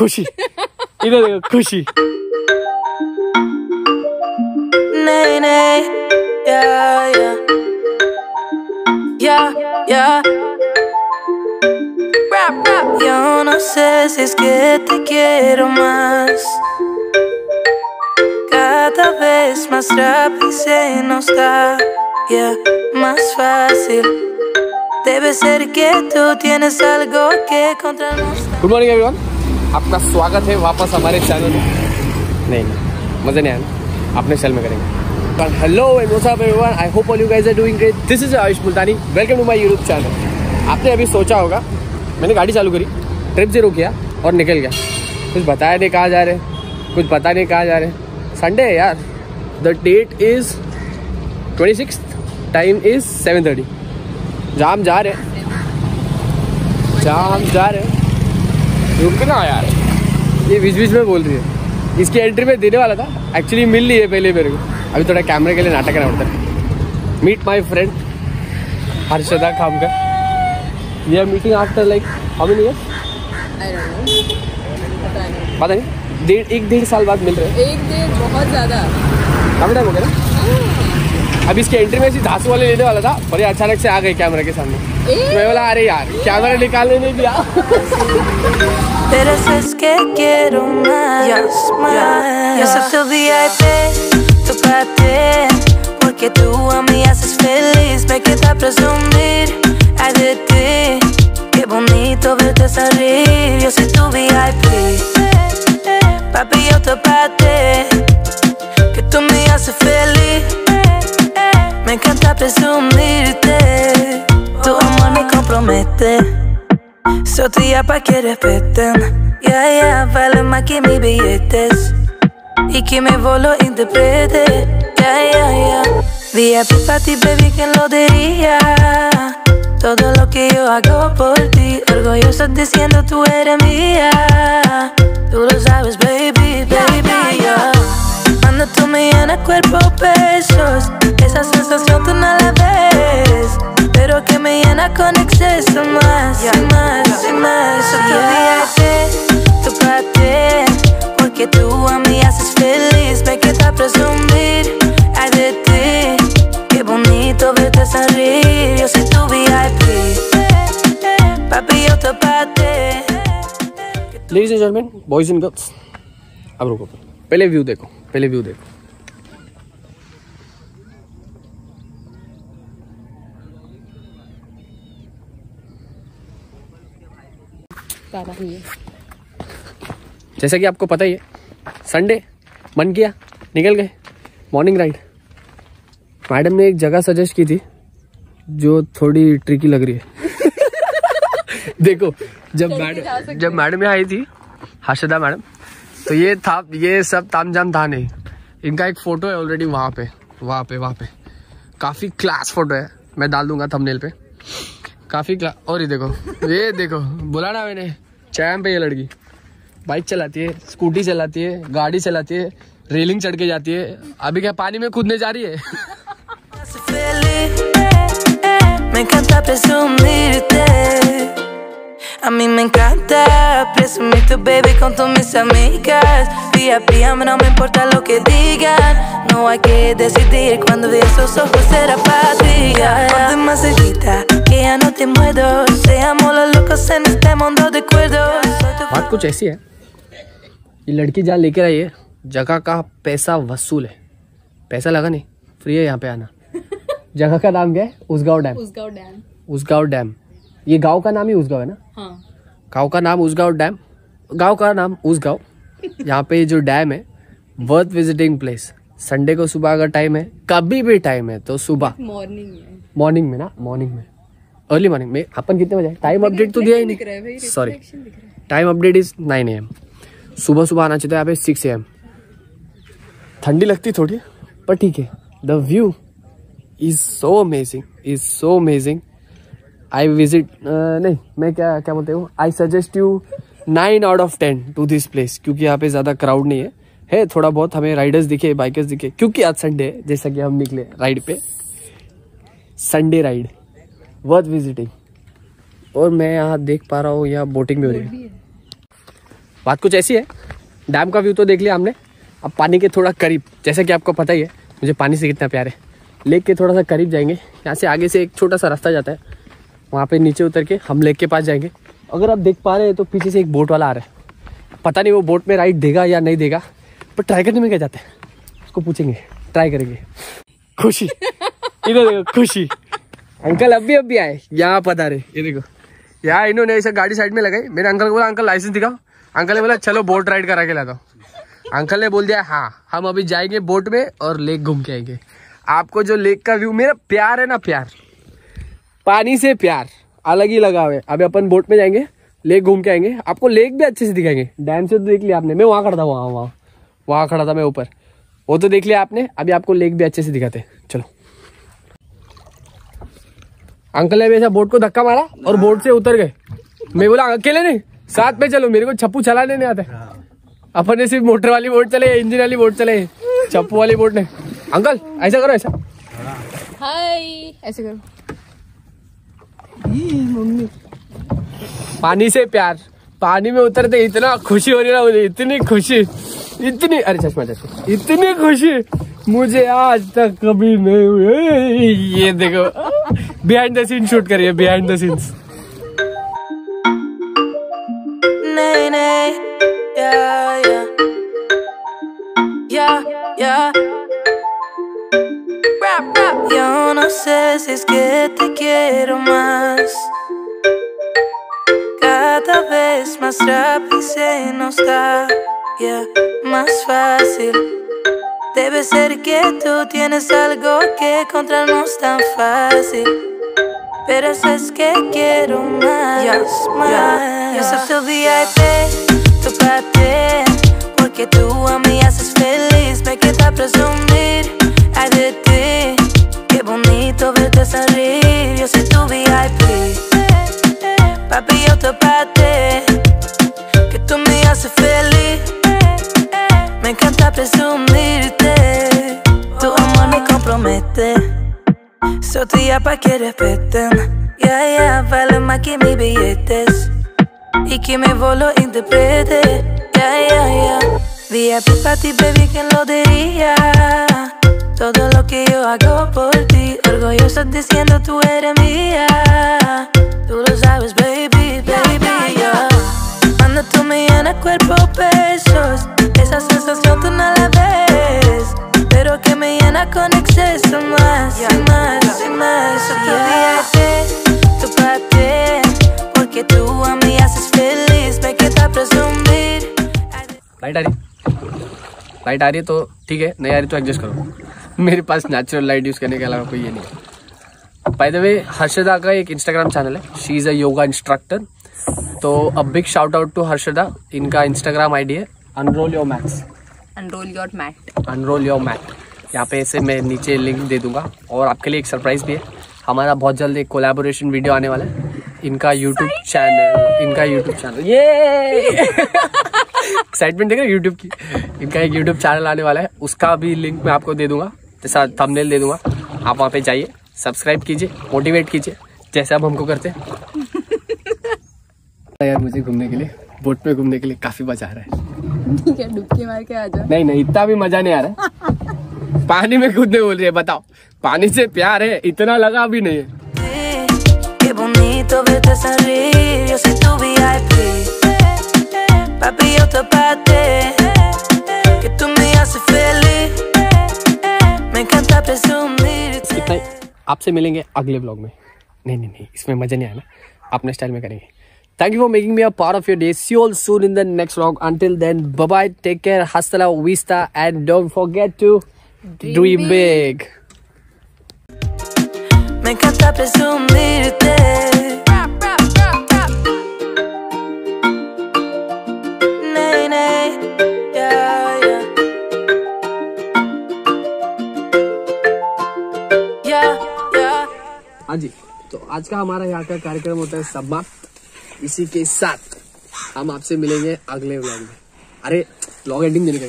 खुशी, इधर देखो खुशी। नहीं नहीं, Yo no sé si es que te quiero más. Cada vez más rápido se nos da, más fácil. Debe ser que tú tienes algo que contra nosotros. Good morning everyone, आपका स्वागत है वापस हमारे चैनल में। नहीं मजे नहीं आया, अपने चैनल में करेंगे। Hello and what's up everyone, I hope all you guys are doing great. This is Ayush Multani, welcome to my YouTube channel. आपने अभी सोचा होगा, मैंने गाड़ी चालू करी, ट्रिप से रुक गया और निकल गया, कुछ बताया नहीं कहाँ जा रहे, कुछ पता नहीं कहाँ जा रहे। संडे है यार, the date is 26, time is 7:30। जहाँ हम जा रहे रुकना यार, ये बीच बीच में बोल रही है। इसकी एंट्री में देने वाला था, एक्चुअली मिल ली है पहले मेरे को। अभी थोड़ा कैमरे के लिए नाटक करना पड़ता है। Meet my friend Harshada Khamkar. We are meeting after like how many years? पता नहीं, एक डेढ़ साल बाद मिल रहे हैं। एक डेढ़ बहुत ज्यादा, काफी टाइम हो गया ना। अब इसके एंट्री में ऐसी धांसू वाले लेने वाला था, पर ये अचानक से आ गई कैमरा के सामने। मैं बोला अरे यार कैमरा निकालने नहीं दिया। Pero si es que quiero más, yo soy tu VIP, tu parte, porque tú a mí haces feliz, me queda presumir, ay de ti, qué bonito verte sonreír, yo soy tu VIP, papi yo tu parte, que tú me haces feliz, me encanta presumirte, tu amor me compromete. Soy tuya pa' que respeten, vale más que mis billetes y que mi voz lo interprete, VIP pa' ti, baby, ¿quién lo diría? Todo lo que yo hago por ti, orgulloso diciendo tú eres mía. Tú lo sabes, baby, Cuando tú me llenas cuerpo besos, esa sensación tú no la ves, pero que me llena con exceso más, más, más. Soy tu VIP, tu parte, porque tú a mí haces feliz, me queda presumir, ay de ti, qué bonito verte sonreír, yo soy tu VIP, papi yo tu parte. Ladies and gentlemen, boys and girls, अब रुको, पहले view देखो, पहले view देखो। जैसा कि आपको पता ही है, संडे मन किया निकल गए मॉर्निंग राइड। मैडम ने एक जगह सजेस्ट की थी जो थोड़ी ट्रिकी लग रही है। देखो जब मैडम यहाँ आई थी, हर्षदा मैडम, तो ये सब तामझाम था नहीं। इनका एक फोटो है ऑलरेडी वहाँ पे काफी क्लास फोटो है, मैं डाल दूंगा थंबनेल पे। काफी और ये देखो बोला ना मैंने, चैम पे ये लड़की बाइक चलाती है, स्कूटी चलाती है, गाड़ी चलाती है, रेलिंग चढ़ के जाती है। अभी क्या पानी में कूदने जा रही है। A mí me encanta presumir tu baby con todas mis amigas. VIP, a mí no me importa lo que digan. No hay que decidir cuando vi esos ojos será patria. Ponte más cerquita, que ya no te muero. Seamos los locos en este mundo de cuerdos. बात कुछ ऐसी है, ये लड़की जहाँ लेकर आई है, जगह का पैसा वसूल है। पैसा लगा नहीं, फ्री है यहाँ पे आना। जगह का नाम क्या है? उसगांव डैम। ये गांव का नाम ही उसगांव है ना? हाँ। गांव का नाम उसगांव डैम, गांव का नाम उसगांव। यहाँ पे जो डैम है, वर्थ विजिटिंग प्लेस। संडे को सुबह अगर टाइम है, कभी भी टाइम है तो सुबह मॉर्निंग में अर्ली मॉर्निंग में। अपन कितने बजे? टाइम अपडेट तो दिया ही नहीं, sorry, time update is 9 AM। सुबह आना चाहिए यहाँ पे 6 AM। ठंडी लगती थोड़ी, पर ठीक है। The view is so amazing, I visit नहीं, मैं क्या बोलते हूँ, I suggest you 9 out of 10 to this place, क्योंकि यहाँ पे ज्यादा क्राउड नहीं है थोड़ा बहुत हमें राइडर्स दिखे, बाइकर्स दिखे, क्योंकि आज संडे है, जैसा कि हम निकले राइड पे। Sunday ride worth visiting. और मैं यहाँ देख पा रहा हूँ, यहाँ बोटिंग भी हो रही है। बात कुछ ऐसी है, डैम का व्यू तो देख लिया हमने, अब पानी के थोड़ा करीब, जैसे कि आपको पता ही है मुझे पानी से कितना प्यार है, लेक के थोड़ा सा करीब जाएंगे। यहाँ से आगे से एक छोटा सा रास्ता जाता है, वहाँ पे नीचे उतर के हम लेक के पास जाएंगे। अगर आप देख पा रहे हैं तो पीछे से एक बोट वाला आ रहा है, पता नहीं वो बोट में राइड देगा या नहीं देगा, पर ट्राई करने में क्या जाता है, उसको पूछेंगे, ट्राई करेंगे। खुशी इधर देखो, खुशी अंकल अभी आए यहाँ पता रहे, ये देखो यहाँ इन्होंने ऐसे गाड़ी साइड में लगाई। मेरे अंकल को बोला अंकल लाइसेंस दिखाओ, अंकल ने बोला चलो बोट राइड करा के लाता हूँ। अंकल ने बोल दिया हाँ हम अभी जाएंगे बोट में और लेक घूम के आएंगे। आपको जो लेक का व्यू, मेरा प्यार है ना, प्यार पानी से प्यार अलग ही लगा हुआ है। अभी अपन बोट में जाएंगे, लेक घूम के आएंगे, आपको लेक भी अच्छे से दिखाएंगे। डैम से तो देख लिया आपने, मैं वहाँ खड़ा था, वहाँ खड़ा था मैं ऊपर, वो तो देख लिया आपने। अभी आपको लेक भी अच्छे से दिखाते हैं, चलो। अंकल ने ऐसा बोट को धक्का मारा और बोट से उतर गए। मैं बोला अकेले नहीं, साथ में चलो, मेरे को छप्पू चलाने नहीं आता। अपन ने सिर्फ मोटर वाली बोट चले, इंजन वाली बोट चले, छप्पू वाली बोट नहीं। अंकल ऐसा करो, ऐसा हाय, ऐसे करो। मम्मी पानी से प्यार, पानी में उतरते इतना खुशी हो रही है ना मुझे, इतनी खुशी, इतनी, अरे चश्मा इतनी खुशी मुझे आज तक कभी नहीं हुई। ये देखो बिहाइंड द सीन शूट करिए, behind the scenes. Yo no sé si es que te quiero más. Cada vez más rápido se nos da, más fácil. Debe ser que tú tienes algo que encontrarnos tan fácil. Pero es que quiero más, más. Yo soy tu VIP, tu paté, porque tú a mí haces feliz. Me queda presumir, ay de ti, qué bonito verte sonreír. Yo soy tu VIP, papi yo te paté, que tú me haces feliz. Me encanta presumirte, tu amor me compromete. Soy tuya pa' que respeten, vale más que mis billetes y que mi voz lo interprete, VIP pa' ti, baby, ¿quién lo diría? Todo lo que yo hago por ti, orgullosa diciendo tú eres mía. Tú lo sabes, baby, Cuando tú me llenas cuerpo besos, esa sensación tú no la ves, pero que me llena con exceso más, más, más. Yo te VIP, tu paté, porque tú a mí haces feliz, me queda presumir. Light आ रही है तो ठीक है, नहीं आ रही तो adjust करो। मेरे पास नेचुरल लाइट यूज करने के अलावा कोई ये नहीं है। बाय द वे हर्षदा का एक इंस्टाग्राम चैनल है, she is a yoga instructor, तो a big shout out to Harshada. इनका इंस्टाग्राम आईडी है unroll your mats, unroll your mat. यहाँ पे ऐसे मैं नीचे लिंक दे दूंगा। और आपके लिए एक सरप्राइज भी है, हमारा बहुत जल्द एक कोलैबोरेशन वीडियो आने वाला है। इनका यूट्यूब चैनल ये एक्साइटमेंट देख रहे हैं यूट्यूब की। इनका एक यूट्यूब चैनल आने वाला है, उसका भी लिंक मैं आपको दे दूंगा, जैसा थंबनेल दे दूंगा। आप वहाँ पे जाइए, सब्सक्राइब कीजिए, मोटिवेट कीजिए जैसे आप हमको करते हैं। यार मुझे घूमने के लिए, बोट में घूमने के लिए काफी मजा आ रहा है। ठीक है, डुबकी मार के आ जाओ। नहीं इतना भी मजा नहीं आ रहा है। पानी में कूदने बोल रही है, बताओ, पानी से प्यार है, इतना लगा भी नहीं है। Bonito verte sonreír, yo soy tu VIP, papi yo te paté, que tú me haces feliz, me encanta presumirte. इतना आपसे मिलेंगे अगले व्लॉग में। नहीं इसमें मजा नहीं आया ना, अपने स्टाइल में करेंगे। Thank you for making me a part of your day. See you all soon in the next vlog. Until then, bye bye, take care, hasta la vista, and don't forget to dream big. Me encanta presumirte. हाँ जी, तो आज का हमारा यहाँ का कार्यक्रम होता है समाप्त। इसी के साथ हम आपसे मिलेंगे अगले व्लॉग में। अरे व्लॉग एंडिंग देने का